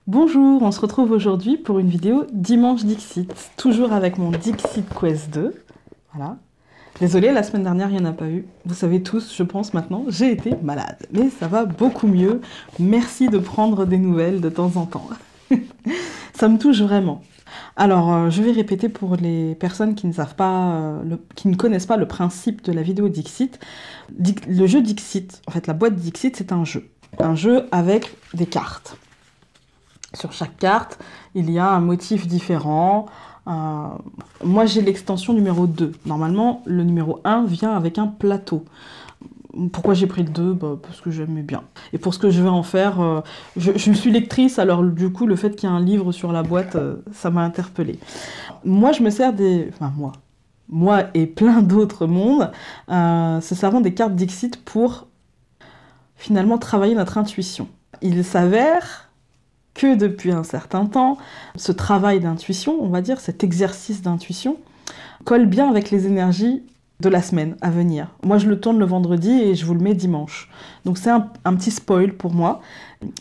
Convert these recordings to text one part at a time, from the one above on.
Bonjour, on se retrouve aujourd'hui pour une vidéo Dimanche Dixit, toujours avec mon Dixit Quest 2. Voilà. Désolée, la semaine dernière, il n'y en a pas eu. Vous savez tous, je pense maintenant, j'ai été malade. Mais ça va beaucoup mieux. Merci de prendre des nouvelles de temps en temps. Ça me touche vraiment. Alors, je vais répéter pour les personnes qui ne savent pas, qui ne connaissent pas le principe de la vidéo Dixit. Le jeu Dixit, en fait, la boîte Dixit, c'est un jeu. Un jeu avec des cartes. Sur chaque carte, il y a un motif différent. Moi, j'ai l'extension numéro 2. Normalement, le numéro 1 vient avec un plateau. Pourquoi j'ai pris le 2 ? Parce que j'aimais bien. Et pour ce que je vais en faire, je suis lectrice, alors du coup, le fait qu'il y ait un livre sur la boîte, ça m'a interpellée. Moi, je me sers des... Enfin, moi et plein d'autres mondes, se servant des cartes Dixit pour finalement travailler notre intuition. Il s'avère que depuis un certain temps, ce travail d'intuition, on va dire, cet exercice d'intuition, colle bien avec les énergies de la semaine à venir. Moi, je le tourne le vendredi et je vous le mets dimanche. Donc c'est un petit spoil pour moi.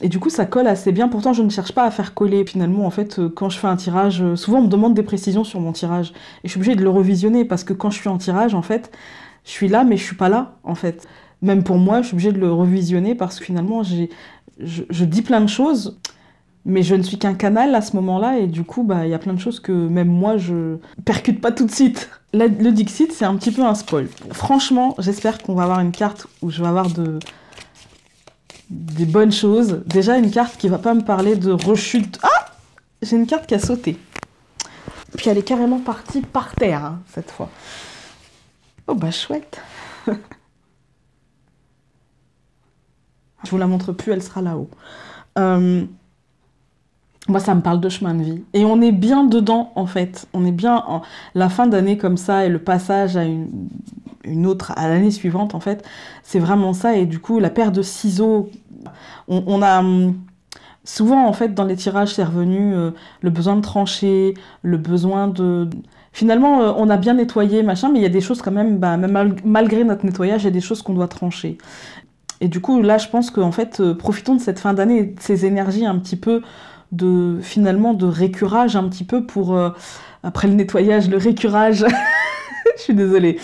Et du coup, ça colle assez bien. Pourtant, je ne cherche pas à faire coller. Finalement, en fait, quand je fais un tirage, souvent on me demande des précisions sur mon tirage. Et je suis obligée de le revisionner parce que quand je suis en tirage, en fait, je suis là, mais je suis pas là, en fait. Même pour moi, je suis obligée de le revisionner parce que finalement, je dis plein de choses. Mais je ne suis qu'un canal à ce moment-là, et du coup, il y a plein de choses que même moi, je percute pas tout de suite. Le Dixit, c'est un petit peu un spoil. Franchement, j'espère qu'on va avoir une carte où je vais avoir des bonnes choses. Déjà, une carte qui va pas me parler de rechute. Ah ! J'ai une carte qui a sauté. Puis elle est carrément partie par terre, hein, cette fois. Oh chouette. Je vous la montre plus, elle sera là-haut. Moi, ça me parle de chemin de vie. Et on est bien dedans, en fait. On est bien en la fin d'année comme ça et le passage à une autre, à l'année suivante, en fait. C'est vraiment ça. Et du coup, la paire de ciseaux, on a... Souvent, en fait, dans les tirages, c'est revenu le besoin de trancher, le besoin de... Finalement, on a bien nettoyé, machin, mais il y a des choses quand même, même malgré notre nettoyage, il y a des choses qu'on doit trancher. Et du coup, là, je pense qu'en fait, profitons de cette fin d'année, de ces énergies un petit peu finalement de récurage un petit peu pour après le nettoyage, le récurage. Je suis désolée.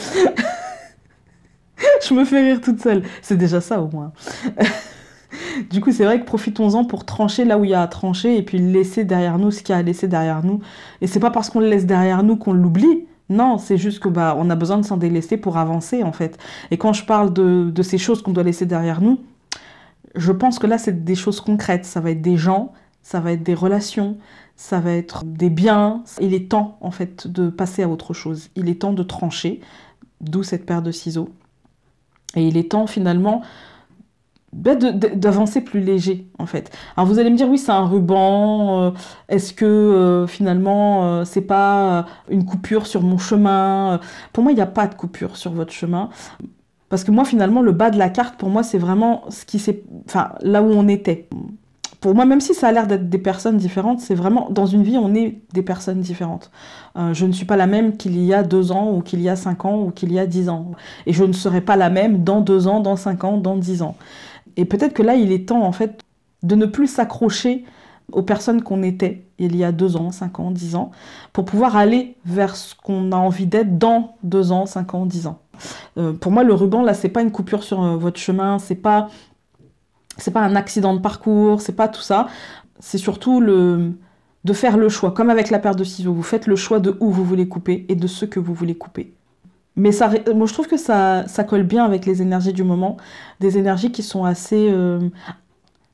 Je me fais rire toute seule. C'est déjà ça au moins. Du coup, c'est vrai que profitons-en pour trancher là où il y a à trancher et puis laisser derrière nous ce qu'il y a à laisser derrière nous. Et c'est pas parce qu'on le laisse derrière nous qu'on l'oublie. Non, c'est juste que on a besoin de s'en délaisser pour avancer en fait. Et quand je parle de ces choses qu'on doit laisser derrière nous, je pense que là c'est des choses concrètes. Ça va être des gens, ça va être des relations, ça va être des biens. Il est temps, en fait, de passer à autre chose. Il est temps de trancher, d'où cette paire de ciseaux. Et il est temps, finalement, d'avancer plus léger, en fait. Alors, vous allez me dire, oui, c'est un ruban. Est-ce que, finalement, c'est pas une coupure sur mon chemin ? Pour moi, il n'y a pas de coupure sur votre chemin. Parce que moi, finalement, le bas de la carte, pour moi, c'est vraiment ce qui s'est... Enfin, là où on était. Pour moi, même si ça a l'air d'être des personnes différentes, c'est vraiment, dans une vie, on est des personnes différentes. Je ne suis pas la même qu'il y a 2 ans, ou qu'il y a 5 ans, ou qu'il y a 10 ans. Et je ne serai pas la même dans 2 ans, dans 5 ans, dans 10 ans. Et peut-être que là, il est temps, en fait, de ne plus s'accrocher aux personnes qu'on était il y a 2 ans, 5 ans, 10 ans, pour pouvoir aller vers ce qu'on a envie d'être dans 2 ans, 5 ans, 10 ans. Pour moi, le ruban, là, c'est pas une coupure sur votre chemin, c'est pas un accident de parcours, c'est pas tout ça. C'est surtout de faire le choix. Comme avec la paire de ciseaux, vous faites le choix de où vous voulez couper et de ce que vous voulez couper. Mais moi, je trouve que ça colle bien avec les énergies du moment. Des énergies qui sont assez...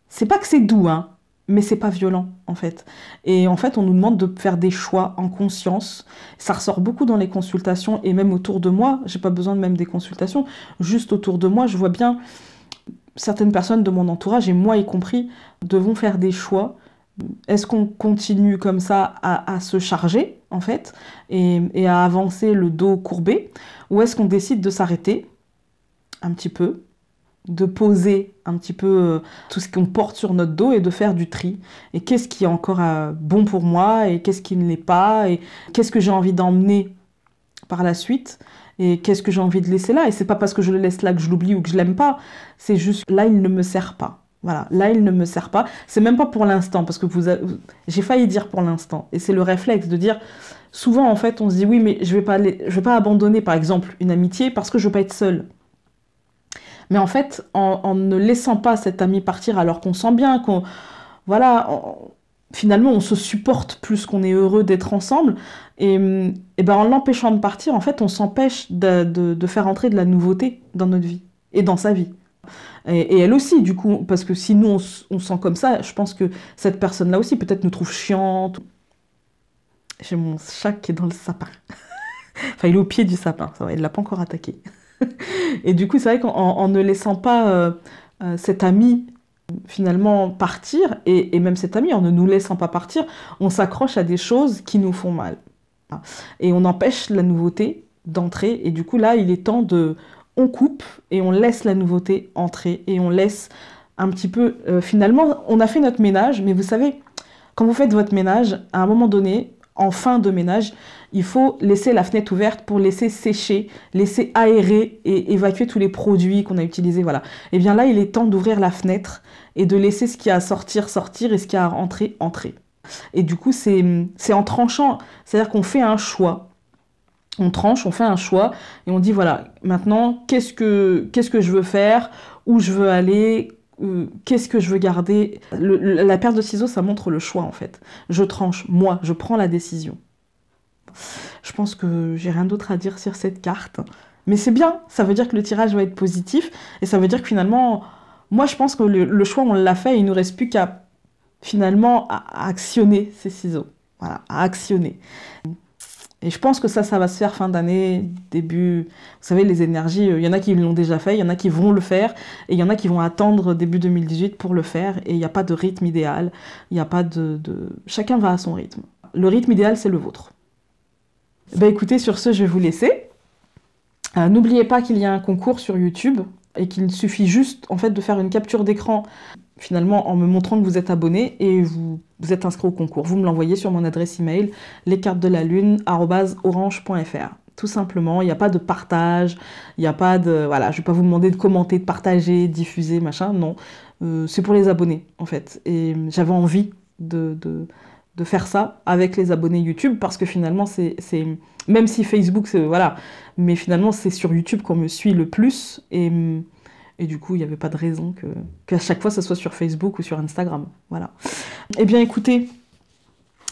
C'est pas que c'est doux, hein, mais c'est pas violent, en fait. Et en fait, on nous demande de faire des choix en conscience. Ça ressort beaucoup dans les consultations et même autour de moi. J'ai pas besoin de même des consultations. Juste autour de moi, je vois bien... Certaines personnes de mon entourage, et moi y compris, devons faire des choix. Est-ce qu'on continue comme ça à se charger, en fait, et à avancer le dos courbé, ou est-ce qu'on décide de s'arrêter un petit peu, de poser un petit peu tout ce qu'on porte sur notre dos et de faire du tri. Et qu'est-ce qui est encore bon pour moi, et qu'est-ce qui ne l'est pas, et qu'est-ce que j'ai envie d'emmener par la suite, et qu'est-ce que j'ai envie de laisser là. Et c'est pas parce que je le laisse là que je l'oublie ou que je l'aime pas, c'est juste là il ne me sert pas. Voilà, là, il ne me sert pas. C'est même pas pour l'instant, parce que j'ai failli dire pour l'instant. Et c'est le réflexe de dire, souvent, en fait, on se dit, oui, mais je vais pas abandonner, par exemple, une amitié parce que je veux pas être seule. Mais en fait, en ne laissant pas cet ami partir alors qu'on sent bien voilà, finalement, on se supporte plus qu'on est heureux d'être ensemble. Et ben, en l'empêchant de partir, en fait, on s'empêche de faire entrer de la nouveauté dans notre vie et dans sa vie. Et elle aussi, du coup, parce que si nous, on sent comme ça, je pense que cette personne-là aussi, peut-être nous trouve chiante. J'ai mon chat qui est dans le sapin. Enfin, il est au pied du sapin, ça va, il ne l'a pas encore attaqué. Et du coup, c'est vrai qu'en ne laissant pas cet ami finalement partir, et même cet ami, en ne nous laissant pas partir, on s'accroche à des choses qui nous font mal. Et on empêche la nouveauté d'entrer, et du coup là, il est temps de... On coupe et on laisse la nouveauté entrer, et on laisse un petit peu... finalement, on a fait notre ménage, mais vous savez, quand vous faites votre ménage, à un moment donné, en fin de ménage, il faut laisser la fenêtre ouverte pour laisser sécher, laisser aérer et évacuer tous les produits qu'on a utilisés. Voilà. Et bien là, il est temps d'ouvrir la fenêtre et de laisser ce qui a à sortir, sortir, et ce qui a à rentrer, entrer. Et du coup, c'est en tranchant, c'est-à-dire qu'on fait un choix. On tranche, on fait un choix, et on dit, voilà, maintenant, qu'est-ce que je veux faire, où je veux aller, qu'est-ce que je veux garder. La paire de ciseaux, ça montre le choix, en fait. Je tranche, moi, je prends la décision. Je pense que j'ai rien d'autre à dire sur cette carte. Mais c'est bien, ça veut dire que le tirage va être positif, et ça veut dire que finalement, moi je pense que le choix, on l'a fait, et il ne nous reste plus qu'à finalement à actionner ces ciseaux. Voilà, à actionner. Et je pense que ça va se faire fin d'année, début... Vous savez, les énergies, il y en a qui l'ont déjà fait, il y en a qui vont le faire, et il y en a qui vont attendre début 2018 pour le faire, et il n'y a pas de rythme idéal, il n'y a pas Chacun va à son rythme. Le rythme idéal, c'est le vôtre. Ben écoutez, sur ce, je vais vous laisser. N'oubliez pas qu'il y a un concours sur YouTube et qu'il suffit juste en fait de faire une capture d'écran finalement en me montrant que vous êtes abonné et vous êtes inscrit au concours. Vous me l'envoyez sur mon adresse email lescartesdelalune@orange.fr. Tout simplement, il n'y a pas de partage, il n'y a pas de... Voilà, je ne vais pas vous demander de commenter, de partager, diffuser, machin, non. C'est pour les abonnés, en fait. Et j'avais envie de faire ça avec les abonnés YouTube, parce que finalement, même si Facebook, voilà, mais finalement, c'est sur YouTube qu'on me suit le plus, et du coup, il n'y avait pas de raison qu'à chaque fois, ça soit sur Facebook ou sur Instagram, voilà. Eh bien, écoutez,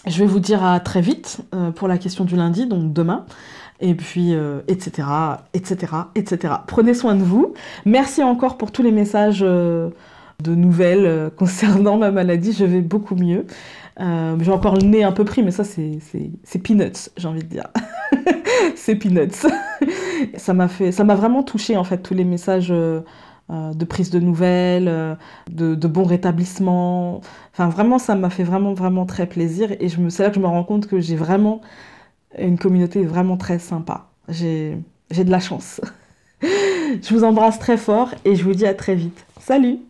je vais vous dire à très vite pour la question du lundi, donc demain, et puis, etc., etc., etc. Prenez soin de vous. Merci encore pour tous les messages de nouvelles concernant ma maladie, je vais beaucoup mieux. J'ai encore le nez un peu pris, mais ça, c'est peanuts, j'ai envie de dire. C'est peanuts. Ça m'a vraiment touchée, en fait, tous les messages de prise de nouvelles, de bon rétablissement. Enfin, vraiment, ça m'a fait vraiment, vraiment très plaisir. Et c'est là que je me rends compte que j'ai vraiment une communauté vraiment très sympa. J'ai de la chance. Je vous embrasse très fort et je vous dis à très vite. Salut!